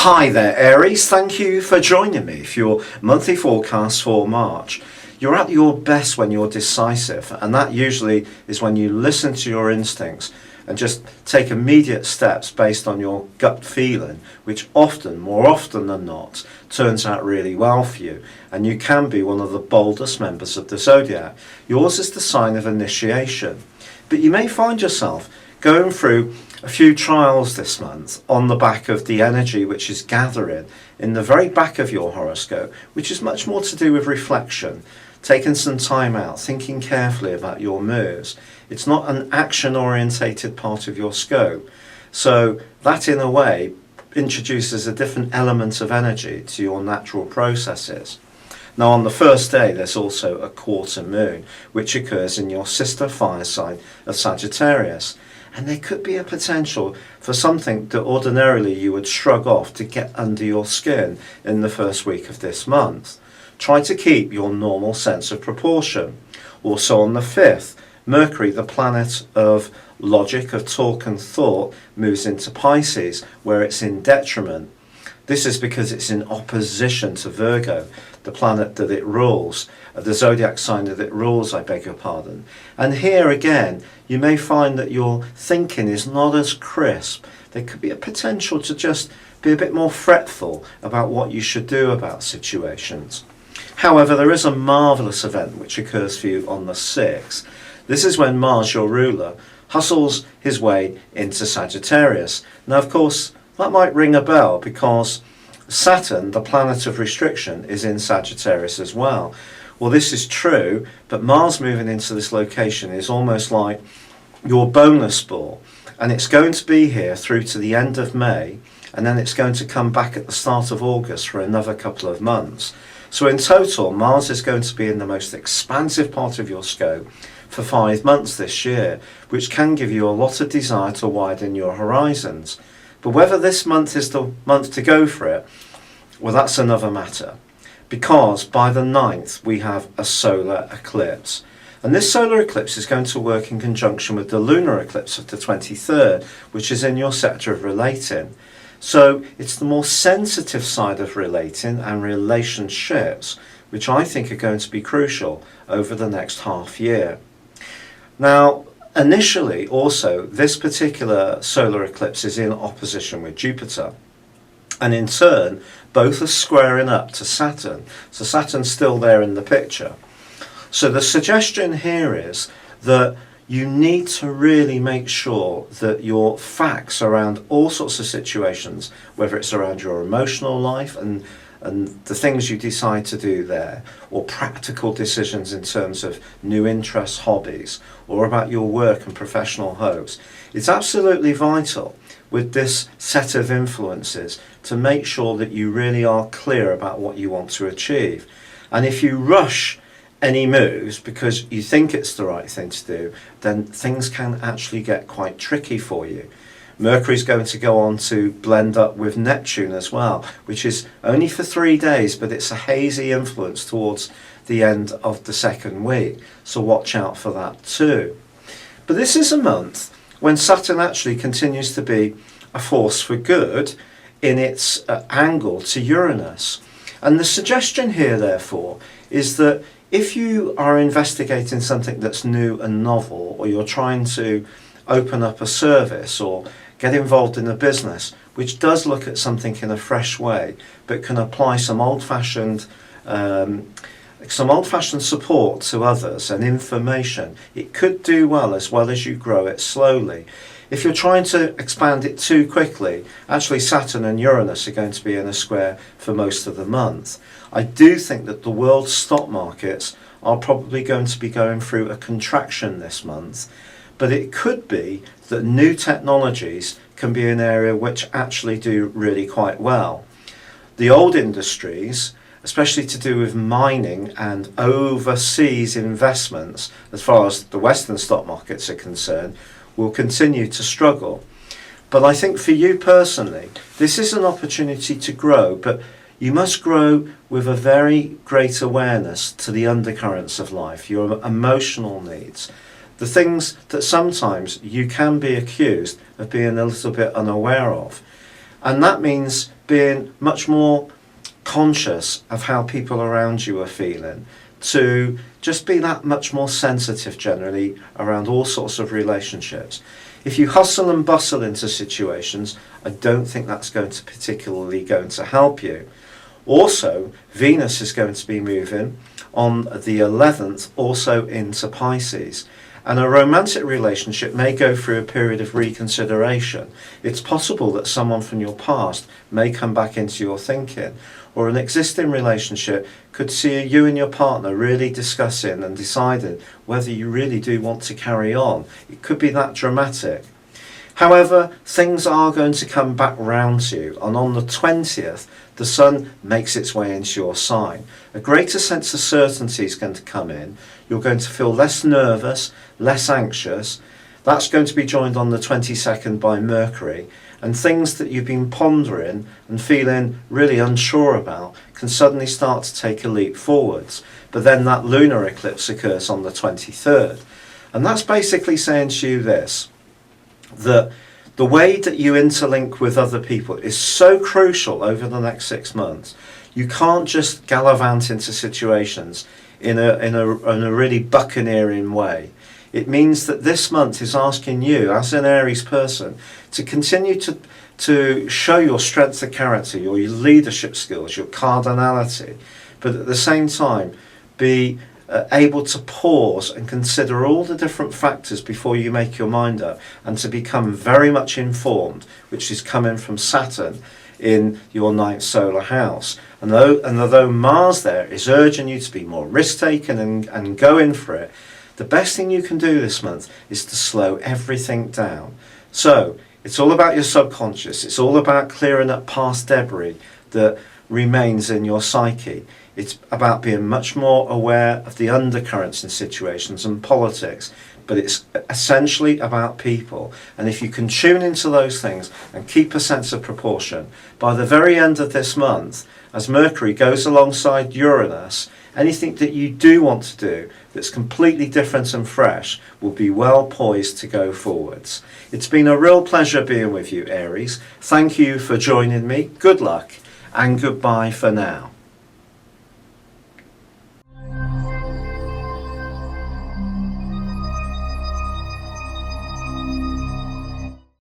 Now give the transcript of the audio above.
Hi there Aries, thank you for joining me for your monthly forecast for March. You're at your best when you're decisive, and that usually is when you listen to your instincts and just take immediate steps based on your gut feeling, which more often than not, turns out really well for you, and you can be one of the boldest members of the zodiac. Yours is the sign of initiation, but you may find yourself going through a few trials this month on the back of the energy which is gathering in the very back of your horoscope, which is much more to do with reflection, taking some time out, thinking carefully about your moves. It's not an action orientated part of your scope, so that in a way introduces a different element of energy to your natural processes. Now on the first day there's also a quarter moon which occurs in your sister fire sign of Sagittarius. And there could be a potential for something that ordinarily you would shrug off to get under your skin in the first week of this month. Try to keep your normal sense of proportion. Also on the 5th, Mercury, the planet of logic, of talk and thought, moves into Pisces, where it's in detriment. This is because it's in opposition to Virgo, the planet that it rules, the zodiac sign that it rules, I beg your pardon. And here again, you may find that your thinking is not as crisp. There could be a potential to just be a bit more fretful about what you should do about situations. However, there is a marvellous event which occurs for you on the 6th. This is when Mars, your ruler, hustles his way into Sagittarius. Now, of course, that might ring a bell because Saturn, the planet of restriction, is in Sagittarius as well. Well, this is true, but Mars moving into this location is almost like your bonus ball, and it's going to be here through to the end of May, and then it's going to come back at the start of August for another couple of months. So in total, Mars is going to be in the most expansive part of your scope for 5 months this year, which can give you a lot of desire to widen your horizons. But whether this month is the month to go for it, well, that's another matter. Because by the 9th, we have a solar eclipse. And this solar eclipse is going to work in conjunction with the lunar eclipse of the 23rd, which is in your sector of relating. So it's the more sensitive side of relating and relationships, which I think are going to be crucial over the next half year. Now, initially, also, this particular solar eclipse is in opposition with Jupiter. And in turn, both are squaring up to Saturn. So Saturn's still there in the picture. So the suggestion here is that you need to really make sure that your facts around all sorts of situations, whether it's around your emotional life and the things you decide to do there, or practical decisions in terms of new interests, hobbies, or about your work and professional hopes. It's absolutely vital with this set of influences to make sure that you really are clear about what you want to achieve. And if you rush any moves because you think it's the right thing to do, then things can actually get quite tricky for you. Mercury's going to go on to blend up with Neptune as well, which is only for 3 days, but it's a hazy influence towards the end of the second week. So watch out for that too. But this is a month when Saturn actually continues to be a force for good in its angle to Uranus. And the suggestion here, therefore, is that if you are investigating something that's new and novel, or you're trying to open up a service or get involved in a business which does look at something in a fresh way but can apply some old-fashioned support to others and information, it could do well as you grow it slowly. If you're trying to expand it too quickly, actually Saturn and Uranus are going to be in a square for most of the month. I do think that the world's stock markets are probably going to be going through a contraction this month, but it could be that new technologies can be an area which actually do really quite well. The old industries, especially to do with mining and overseas investments, as far as the Western stock markets are concerned, will continue to struggle. But I think for you personally, this is an opportunity to grow, but you must grow with a very great awareness to the undercurrents of life, your emotional needs, the things that sometimes you can be accused of being a little bit unaware of. And that means being much more conscious of how people around you are feeling, to just be that much more sensitive generally around all sorts of relationships. If you hustle and bustle into situations, I don't think that's going to help you. Also, Venus is going to be moving on the 11th also into Pisces. And a romantic relationship may go through a period of reconsideration. It's possible that someone from your past may come back into your thinking, or an existing relationship could see you and your partner really discussing and deciding whether you really do want to carry on. It could be that dramatic. However, things are going to come back round to you, and on the 20th, the sun makes its way into your sign. A greater sense of certainty is going to come in. You're going to feel less nervous, less anxious. That's going to be joined on the 22nd by Mercury, and things that you've been pondering and feeling really unsure about can suddenly start to take a leap forwards. But then that lunar eclipse occurs on the 23rd. And that's basically saying to you this, that the way that you interlink with other people is so crucial over the next 6 months. You can't just gallivant into situations in a really buccaneering way. It means that this month is asking you, as an Aries person, to continue to show your strength of character, your leadership skills, your cardinality, but at the same time be able to pause and consider all the different factors before you make your mind up, and to become very much informed, which is coming from Saturn in your 9th solar house. And although Mars there is urging you to be more risk-taking and go in for it, the best thing you can do this month is to slow everything down. So it's all about your subconscious. It's all about clearing up past debris that remains in your psyche. It's about being much more aware of the undercurrents in situations and politics, but it's essentially about people. And if you can tune into those things and keep a sense of proportion, by the very end of this month, as Mercury goes alongside Uranus, anything that you do want to do that's completely different and fresh will be well poised to go forwards. It's been a real pleasure being with you, Aries. Thank you for joining me. Good luck and goodbye for now.